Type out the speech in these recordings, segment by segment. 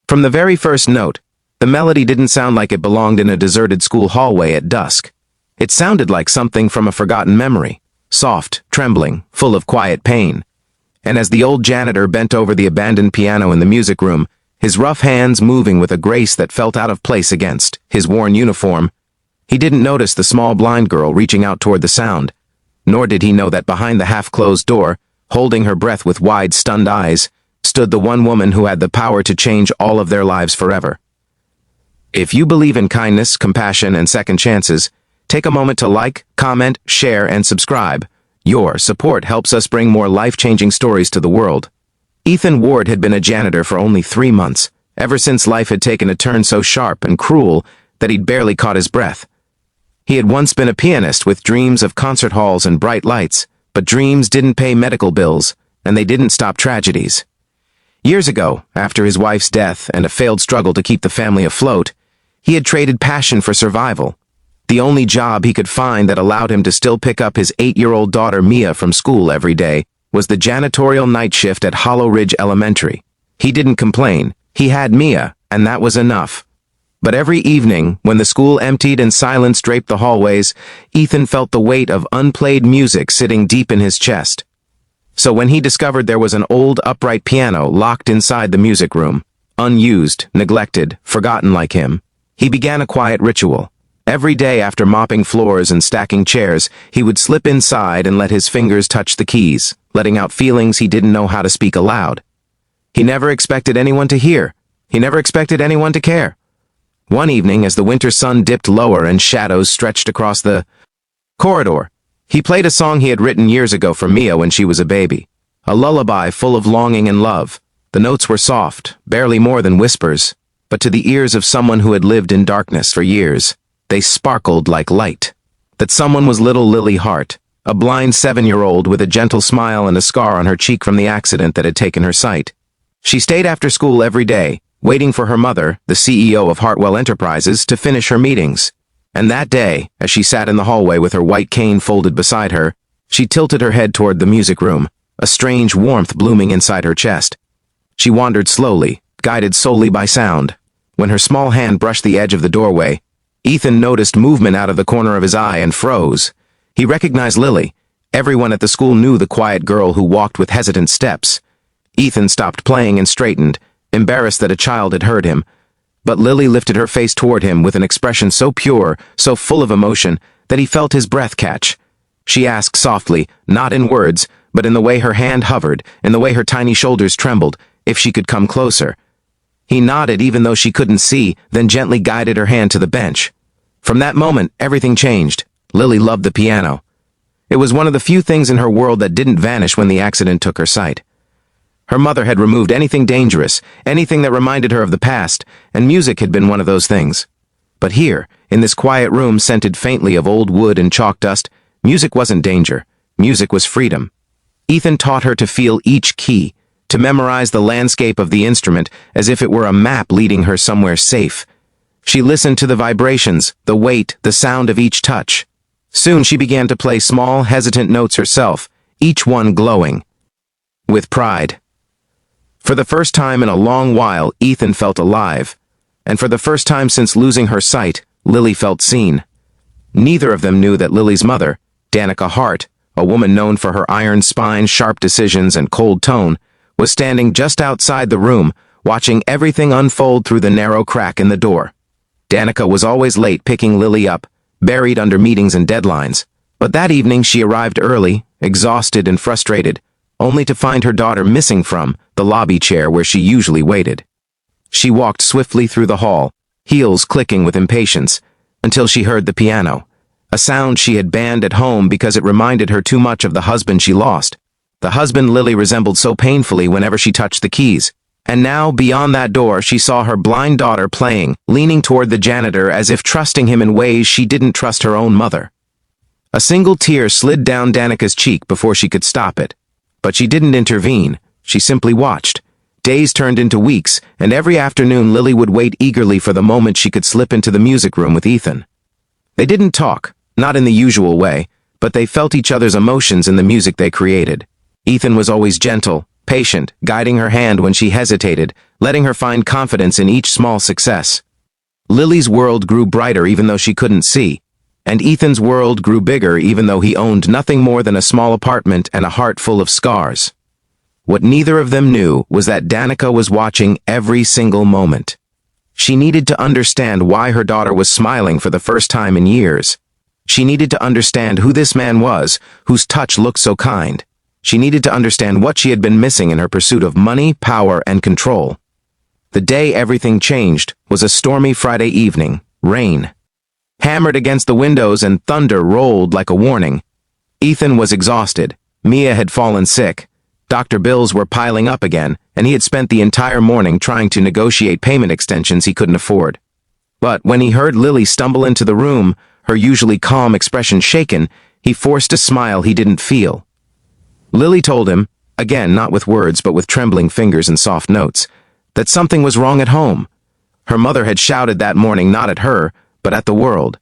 From the very first note, the melody didn't sound like it belonged in a deserted school hallway at dusk. It sounded like something from a forgotten memory, soft, trembling, full of quiet pain. And as the old janitor bent over the abandoned piano in the music room, his rough hands moving with a grace that felt out of place against his worn uniform, he didn't notice the small blind girl reaching out toward the sound, nor did he know that behind the half-closed door, holding her breath with wide, stunned eyes, stood the one woman who had the power to change all of their lives forever. If you believe in kindness, compassion, and second chances, take a moment to like, comment, share, and subscribe. Your support helps us bring more life-changing stories to the world. Ethan Ward had been a janitor for only 3 months, ever since life had taken a turn so sharp and cruel that he'd barely caught his breath. He had once been a pianist with dreams of concert halls and bright lights, but dreams didn't pay medical bills, and they didn't stop tragedies. Years ago, after his wife's death and a failed struggle to keep the family afloat, he had traded passion for survival. The only job he could find that allowed him to still pick up his 8-year-old daughter Mia from school every day was the janitorial night shift at Hollow Ridge Elementary. He didn't complain. He had Mia, and that was enough. But every evening, when the school emptied and silence draped the hallways, Ethan felt the weight of unplayed music sitting deep in his chest. So when he discovered there was an old upright piano locked inside the music room, unused, neglected, forgotten like him, he began a quiet ritual. Every day after mopping floors and stacking chairs, he would slip inside and let his fingers touch the keys, letting out feelings he didn't know how to speak aloud. He never expected anyone to hear. He never expected anyone to care. One evening, as the winter sun dipped lower and shadows stretched across the corridor, he played a song he had written years ago for Mia when she was a baby. A lullaby full of longing and love. The notes were soft, barely more than whispers, but to the ears of someone who had lived in darkness for years, they sparkled like light. That someone was little Lily Hart, a blind 7-year-old with a gentle smile and a scar on her cheek from the accident that had taken her sight. She stayed after school every day, waiting for her mother, the CEO of Hartwell Enterprises, to finish her meetings. And that day, as she sat in the hallway with her white cane folded beside her, she tilted her head toward the music room, a strange warmth blooming inside her chest. She wandered slowly, guided solely by sound. When her small hand brushed the edge of the doorway, Ethan noticed movement out of the corner of his eye and froze. He recognized Lily. Everyone at the school knew the quiet girl who walked with hesitant steps. Ethan stopped playing and straightened, embarrassed that a child had heard him. But Lily lifted her face toward him with an expression so pure, so full of emotion, that he felt his breath catch. She asked softly, not in words, but in the way her hand hovered, in the way her tiny shoulders trembled, if she could come closer. He nodded even though she couldn't see, then gently guided her hand to the bench. From that moment, everything changed. Lily loved the piano. It was one of the few things in her world that didn't vanish when the accident took her sight. Her mother had removed anything dangerous, anything that reminded her of the past, and music had been one of those things. But here, in this quiet room scented faintly of old wood and chalk dust, music wasn't danger. Music was freedom. Ethan taught her to feel each key, to memorize the landscape of the instrument as if it were a map leading her somewhere safe. She listened to the vibrations, the weight, the sound of each touch. Soon she began to play small, hesitant notes herself, each one glowing with pride. For the first time in a long while, Ethan felt alive, and for the first time since losing her sight, Lily felt seen. Neither of them knew that Lily's mother, Danica Hart, a woman known for her iron spine, sharp decisions, and cold tone, was standing just outside the room, watching everything unfold through the narrow crack in the door. Danica was always late picking Lily up, buried under meetings and deadlines. But that evening she arrived early, exhausted and frustrated, only to find her daughter missing from the lobby chair where she usually waited. She walked swiftly through the hall, heels clicking with impatience, until she heard the piano, a sound she had banned at home because it reminded her too much of the husband she lost. The husband Lily resembled so painfully whenever she touched the keys. And now, beyond that door, she saw her blind daughter playing, leaning toward the janitor as if trusting him in ways she didn't trust her own mother. A single tear slid down Danica's cheek before she could stop it. But she didn't intervene. She simply watched. Days turned into weeks, and every afternoon Lily would wait eagerly for the moment she could slip into the music room with Ethan. They didn't talk, not in the usual way, but they felt each other's emotions in the music they created. Ethan was always gentle, patient, guiding her hand when she hesitated, letting her find confidence in each small success. Lily's world grew brighter even though she couldn't see, and Ethan's world grew bigger even though he owned nothing more than a small apartment and a heart full of scars. What neither of them knew was that Danica was watching every single moment. She needed to understand why her daughter was smiling for the first time in years. She needed to understand who this man was, whose touch looked so kind. She needed to understand what she had been missing in her pursuit of money, power, and control. The day everything changed was a stormy Friday evening. Rain hammered against the windows and thunder rolled like a warning. Ethan was exhausted. Mia had fallen sick. Doctor bills were piling up again, and he had spent the entire morning trying to negotiate payment extensions he couldn't afford. But when he heard Lily stumble into the room, her usually calm expression shaken, he forced a smile he didn't feel. Lily told him, again not with words but with trembling fingers and soft notes, that something was wrong at home. Her mother had shouted that morning not at her, but at the world.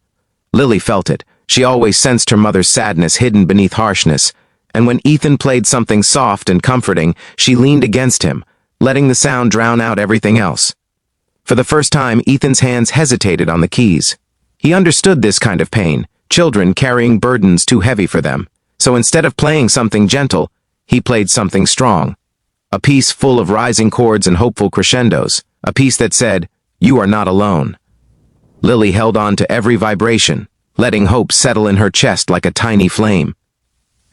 Lily felt it. She always sensed her mother's sadness hidden beneath harshness, and when Ethan played something soft and comforting, she leaned against him, letting the sound drown out everything else. For the first time, Ethan's hands hesitated on the keys. He understood this kind of pain, children carrying burdens too heavy for them. So instead of playing something gentle, he played something strong. A piece full of rising chords and hopeful crescendos, a piece that said, "You are not alone." Lily held on to every vibration, letting hope settle in her chest like a tiny flame.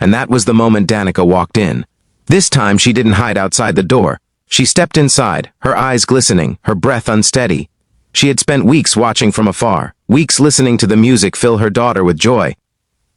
And that was the moment Danica walked in. This time she didn't hide outside the door. She stepped inside, her eyes glistening, her breath unsteady. She had spent weeks watching from afar, weeks listening to the music fill her daughter with joy.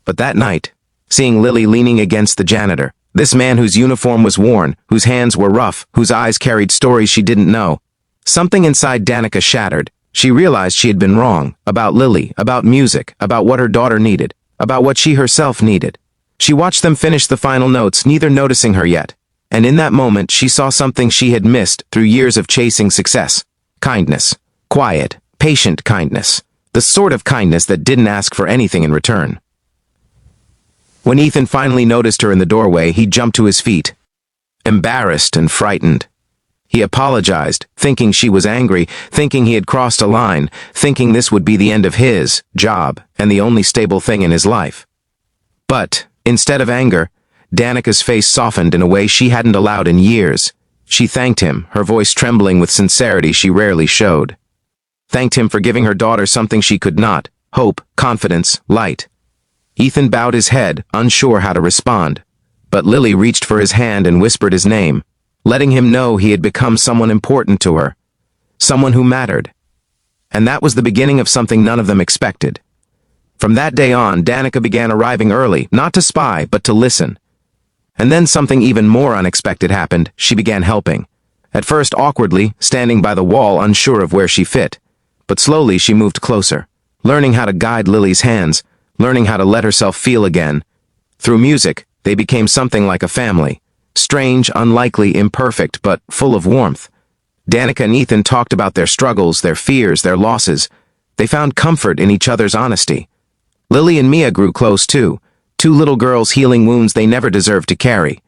But that night, seeing Lily leaning against the janitor, this man whose uniform was worn, whose hands were rough, whose eyes carried stories she didn't know, something inside Danica shattered. She realized she had been wrong, about Lily, about music, about what her daughter needed, about what she herself needed. She watched them finish the final notes, neither noticing her yet. And in that moment, she saw something she had missed through years of chasing success. Kindness. Quiet, patient kindness. The sort of kindness that didn't ask for anything in return. When Ethan finally noticed her in the doorway, he jumped to his feet, embarrassed and frightened. He apologized, thinking she was angry, thinking he had crossed a line, thinking this would be the end of his job and the only stable thing in his life. But, instead of anger, Danica's face softened in a way she hadn't allowed in years. She thanked him, her voice trembling with sincerity she rarely showed. Thanked him for giving her daughter something she could not, hope, confidence, light. Ethan bowed his head, unsure how to respond, but Lily reached for his hand and whispered his name, letting him know he had become someone important to her, someone who mattered. And that was the beginning of something none of them expected. From that day on, Danica began arriving early, not to spy, but to listen. And then something even more unexpected happened. She began helping. At first awkwardly, standing by the wall, unsure of where she fit. But slowly she moved closer, learning how to guide Lily's hands, learning how to let herself feel again. Through music, they became something like a family. Strange, unlikely, imperfect, but full of warmth. Danica and Ethan talked about their struggles, their fears, their losses. They found comfort in each other's honesty. Lily and Mia grew close too, two little girls healing wounds they never deserved to carry.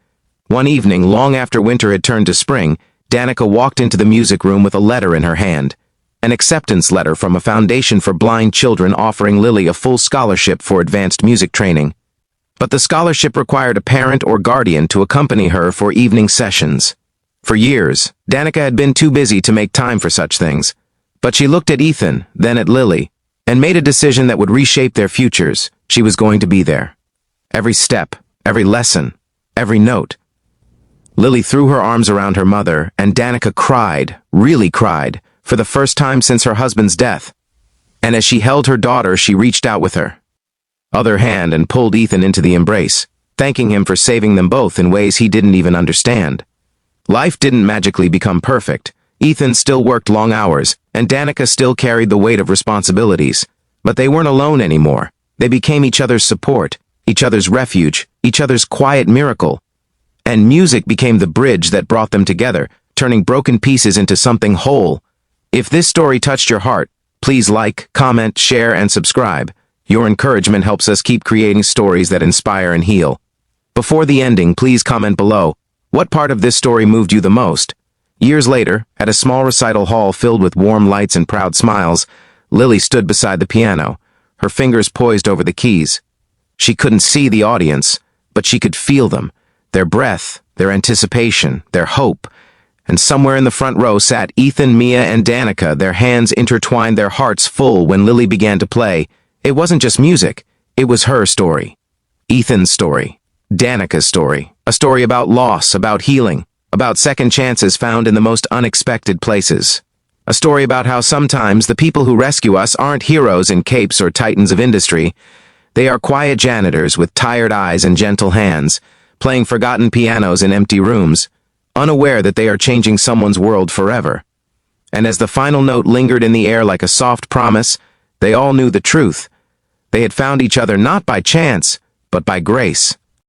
One evening, long after winter had turned to spring, Danica walked into the music room with a letter in her hand. An acceptance letter from a foundation for blind children offering Lily a full scholarship for advanced music training. But the scholarship required a parent or guardian to accompany her for evening sessions. For years, Danica had been too busy to make time for such things. But she looked at Ethan, then at Lily, and made a decision that would reshape their futures. She was going to be there. Every step, every lesson, every note. Lily threw her arms around her mother, and Danica cried, really cried, for the first time since her husband's death. And as she held her daughter, she reached out with her other hand and pulled Ethan into the embrace, thanking him for saving them both in ways he didn't even understand. Life didn't magically become perfect. Ethan still worked long hours, and Danica still carried the weight of responsibilities. But they weren't alone anymore. They became each other's support, each other's refuge, each other's quiet miracle. And music became the bridge that brought them together, turning broken pieces into something whole. If this story touched your heart, please like, comment, share, and subscribe. Your encouragement helps us keep creating stories that inspire and heal. Before the ending, please comment below. What part of this story moved you the most? Years later, at a small recital hall filled with warm lights and proud smiles, Lily stood beside the piano, her fingers poised over the keys. She couldn't see the audience, but she could feel them, their breath, their anticipation, their hope. And somewhere in the front row sat Ethan, Mia, and Danica, their hands intertwined, their hearts full when Lily began to play. It wasn't just music, it was her story. Ethan's story. Danica's story. A story about loss, about healing, about second chances found in the most unexpected places. A story about how sometimes the people who rescue us aren't heroes in capes or titans of industry. They are quiet janitors with tired eyes and gentle hands, playing forgotten pianos in empty rooms, unaware that they are changing someone's world forever. And as the final note lingered in the air like a soft promise, they all knew the truth. They had found each other not by chance, but by grace.